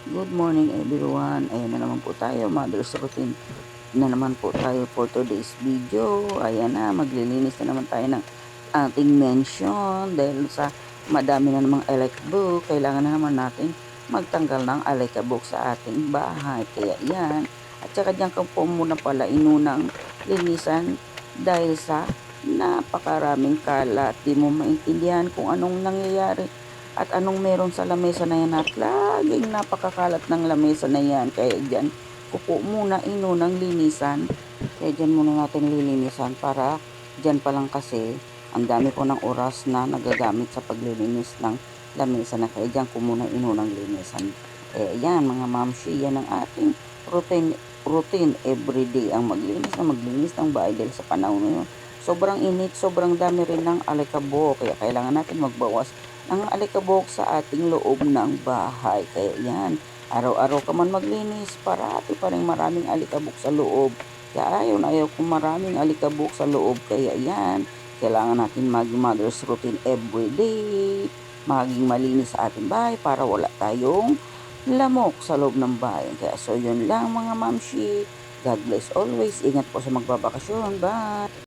Good morning everyone. Ayan na naman po tayo, mother's routine na naman po tayo for today's video. Ayan na, maglilinis na naman tayo ng ating mansion dahil sa madami na namang alikabok. Kailangan na naman natin magtanggal ng alikabok sa ating bahay. Kaya yan. At saka dyan ka po muna pala inunang linisan dahil sa napakaraming kalat. Di mo maintindihan kung anong nangyayari at anong meron sa lamesa na yan at laging napakakalat ng lamesa na yan. Kaya dyan ko po muna inunang linisan. Kaya dyan muna natin lilinisan para dyan pa lang kasi ang dami ko ng oras na nagagamit sa paglilinis ng lamesa na kaya dyan ko muna inunang linisan. Kaya yan mga mamshi, yan ang ating routine everyday ang maglinis ng bahay dahil sa panahon ngayon. Sobrang init, sobrang dami rin ng alikabok kaya kailangan natin magbawas ng alikabok sa ating loob ng bahay. Kaya yan, araw-araw ka man maglinis, parati pa rin maraming alikabok sa loob. Kaya ayaw kung maraming alikabok sa loob. Kaya yan, kailangan natin maging mother's routine everyday. Maging malinis sa ating bahay para wala tayong lamok sa loob ng bahay. Kaya so yun lang mga mamshi. God bless always. Ingat po sa magbabakasyon. Bye!